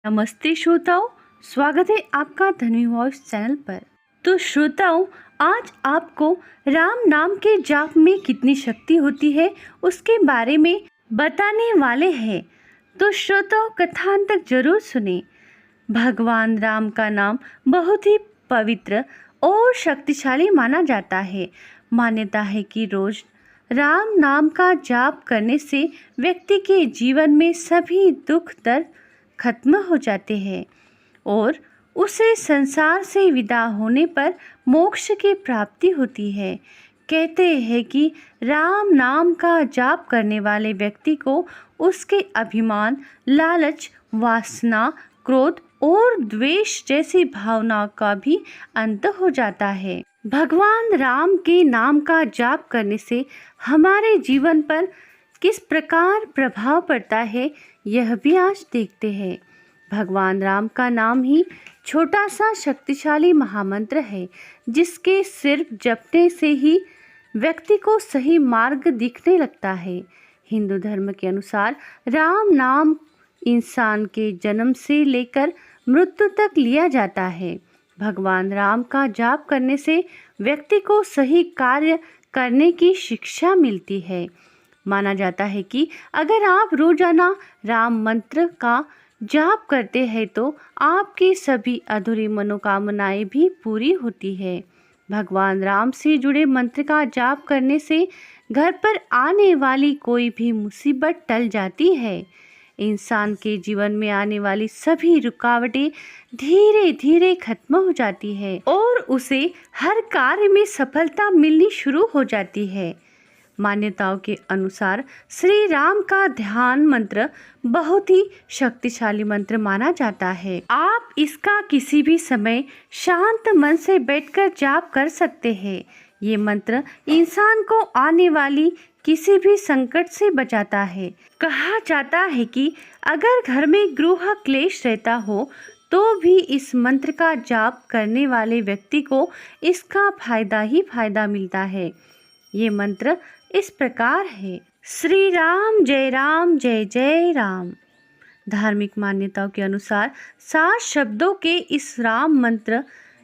नमस्ते श्रोताओं, स्वागत है आपका धन्वी वॉइस चैनल पर। तो श्रोताओं, आज आपको राम नाम के जाप में कितनी शक्ति होती है उसके बारे में बताने वाले हैं। तो श्रोताओं, कथांत तक जरूर सुने। भगवान राम का नाम बहुत ही पवित्र और शक्तिशाली माना जाता है। मान्यता है कि रोज राम नाम का जाप करने से व्यक्ति के जीवन में सभी दुख दर्द खत्म हो जाते हैं और उसे संसार से विदा होने पर मोक्ष की प्राप्ति होती है। कहते हैं कि राम नाम का जाप करने वाले व्यक्ति को उसके अभिमान, लालच, वासना, क्रोध और द्वेष जैसी भावनाओं का भी अंत हो जाता है। भगवान राम के नाम का जाप करने से हमारे जीवन पर किस प्रकार प्रभाव पड़ता है, यह भी आज देखते हैं। भगवान राम का नाम ही छोटा सा शक्तिशाली महामंत्र है, जिसके सिर्फ जपने से ही व्यक्ति को सही मार्ग दिखने लगता है। हिंदू धर्म के अनुसार राम नाम इंसान के जन्म से लेकर मृत्यु तक लिया जाता है। भगवान राम का जाप करने से व्यक्ति को सही कार्य करने की शिक्षा मिलती है। माना जाता है कि अगर आप रोजाना राम मंत्र का जाप करते हैं तो आपकी सभी अधूरी मनोकामनाएं भी पूरी होती है। भगवान राम से जुड़े मंत्र का जाप करने से घर पर आने वाली कोई भी मुसीबत टल जाती है। इंसान के जीवन में आने वाली सभी रुकावटें धीरे धीरे खत्म हो जाती है और उसे हर कार्य में सफलता मिलनी शुरू हो जाती है। मान्यताओं के अनुसार श्री राम का ध्यान मंत्र बहुत ही शक्तिशाली मंत्र माना जाता है। आप इसका किसी भी समय शांत मन से बैठकर जाप कर सकते हैं। ये मंत्र इंसान को आने वाली किसी भी संकट से बचाता है। कहा जाता है कि अगर घर में गृह क्लेश रहता हो तो भी इस मंत्र का जाप करने वाले व्यक्ति को इसका फायदा ही फायदा मिलता है। ये मंत्र इस प्रकार है: श्री राम जय जय राम। धार्मिक मान्यताओं के अनुसार 7 शब्दों के इस राम मंत्र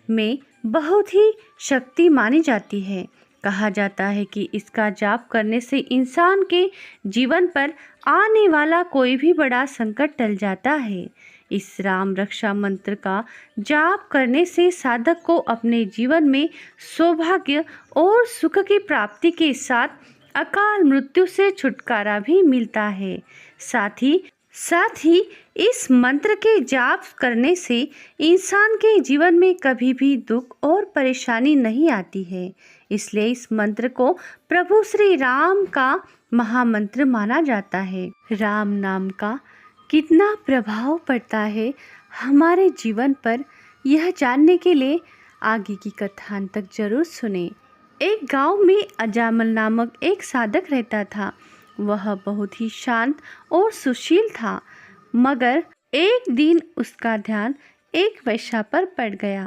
में बहुत ही शक्ति मानी जाती है। कहा जाता है कि इसका जाप करने से इंसान के जीवन पर आने वाला कोई भी बड़ा संकट टल जाता है। इस राम रक्षा मंत्र का जाप करने से साधक को अपने जीवन में सौभाग्य और सुख की प्राप्ति के साथ अकाल मृत्यु से छुटकारा भी मिलता है। साथ ही इस मंत्र के जाप करने से इंसान के जीवन में कभी भी दुख और परेशानी नहीं आती है। इसलिए इस मंत्र को प्रभु श्री राम का महामंत्र माना जाता है। राम नाम का कितना प्रभाव पड़ता है हमारे जीवन पर, यह जानने के लिए आगे की कथान तक जरूर सुने। एक गांव में अजामल नामक एक साधक रहता था। वह बहुत ही शांत और सुशील था, मगर एक दिन उसका ध्यान एक वेश्या पर पड़ गया।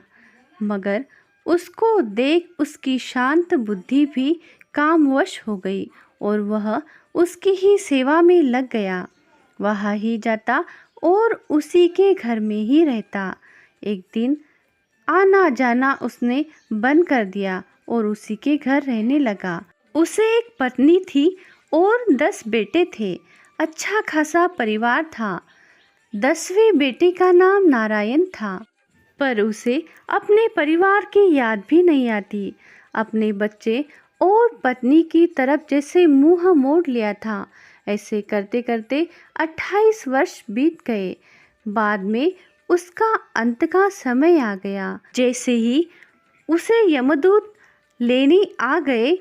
मगर उसको देख उसकी शांत बुद्धि भी कामवश हो गई और वह उसकी ही सेवा में लग गया। वहाँ ही जाता और उसी के घर में ही रहता। एक दिन आना जाना उसने बंद कर दिया और उसी के घर रहने लगा। उसे एक पत्नी थी और 10 बेटे थे। अच्छा खासा परिवार था। 10वें बेटे का नाम नारायण था, पर उसे अपने परिवार की याद भी नहीं आती। अपने बच्चे और पत्नी की तरफ जैसे मुंह मोड़ लिया था। ऐसे करते करते 28 वर्ष बीत गए। बाद में उसका अंत का समय आ गया। जैसे ही उसे यमदूत लेने आ गए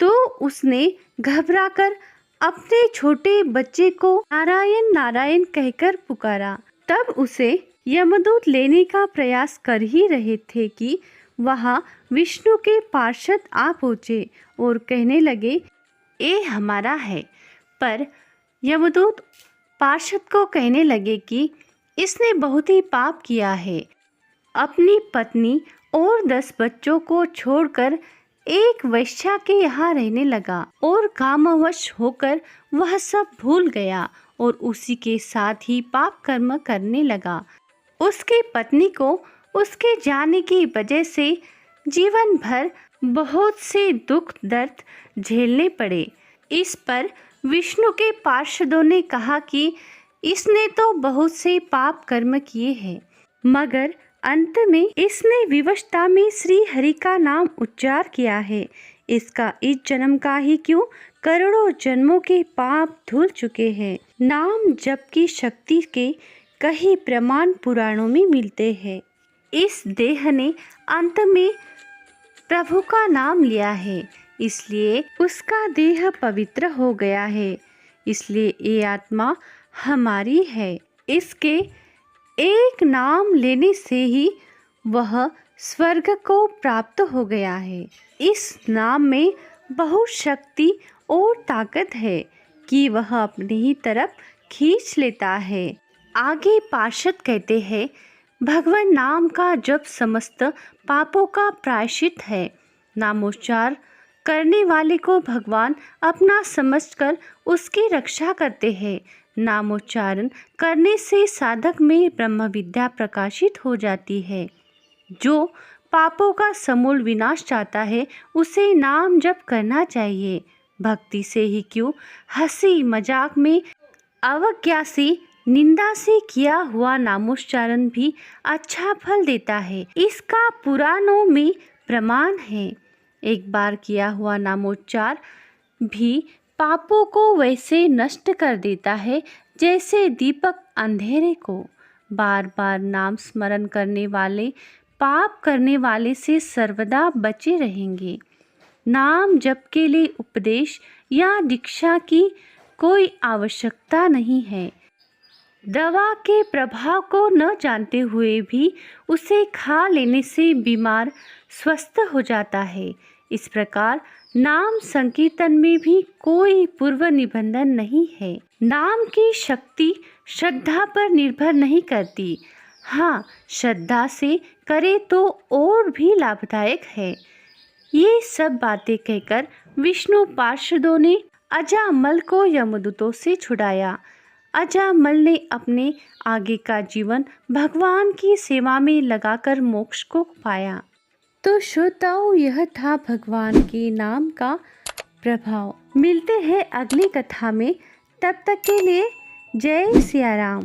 तो उसने घबराकर अपने छोटे बच्चे को नारायण नारायण कहकर पुकारा। तब उसे यमदूत लेने का प्रयास कर ही रहे थे कि वहाँ विष्णु के पार्षद आ पहुँचे और कहने लगे, ये हमारा है। पर यमदूत पार्षद को कहने लगे कि इसने बहुत ही पाप किया है। अपनी पत्नी और 10 बच्चों को छोड़कर एक वेश्या के यहाँ रहने लगा और कामवश होकर वह सब भूल गया और उसी के साथ ही पाप कर्म करने लगा। उसकी पत्नी को उसके जाने की वजह से जीवन भर बहुत से दुख दर्द झेलने पड़े। इस पर विष्णु के पार्षदों ने कहा कि इसने तो बहुत से पाप कर्म किए हैं, मगर अंत में इसने विवशता में श्री हरि का नाम उच्चार किया है। इसका इस जन्म का ही क्यों करोड़ों जन्मों के पाप धुल चुके हैं। नाम जप की शक्ति के कई प्रमाण पुराणों में मिलते हैं। इस देह ने अंत में प्रभु का नाम लिया है, इसलिए उसका देह पवित्र हो गया है। इसलिए ये आत्मा हमारी है। इसके एक नाम लेने से ही वह स्वर्ग को प्राप्त हो गया है। इस नाम में बहुत शक्ति और ताकत है कि वह अपनी ही तरफ खींच लेता है। आगे पार्षद कहते हैं, भगवान नाम का जप समस्त पापों का प्रायश्चित है। नामोच्चार करने वाले को भगवान अपना समझकर उसकी रक्षा करते हैं। नामोच्चारण करने से साधक में ब्रह्म विद्या प्रकाशित हो जाती है। जो पापों का समूल विनाश चाहता है उसे नाम जप करना चाहिए। भक्ति से ही क्यों हंसी मजाक में अवज्ञा से निंदा से किया हुआ नामोच्चारण भी अच्छा फल देता है। इसका पुराणों में प्रमाण है। एक बार किया हुआ नामोच्चार भी पापों को वैसे नष्ट कर देता है जैसे दीपक अंधेरे को। बार बार नाम स्मरण करने वाले पाप करने वाले से सर्वदा बचे रहेंगे। नाम जप के लिए उपदेश या दीक्षा की कोई आवश्यकता नहीं है। दवा के प्रभाव को न जानते हुए भी उसे खा लेने से बीमार स्वस्थ हो जाता है। इस प्रकार नाम संकीर्तन में भी कोई पूर्व निबंधन नहीं है। नाम की शक्ति श्रद्धा पर निर्भर नहीं करती। हाँ, श्रद्धा से करे तो और भी लाभदायक है। ये सब बातें कहकर विष्णु पार्षदों ने अजामल को यमदूतों से छुड़ाया। अजामल ने अपने आगे का जीवन भगवान की सेवा में लगाकर मोक्ष को पाया। तो श्रोताओं, यह था भगवान के नाम का प्रभाव। मिलते हैं अगली कथा में, तब तक के लिए जय सिया राम।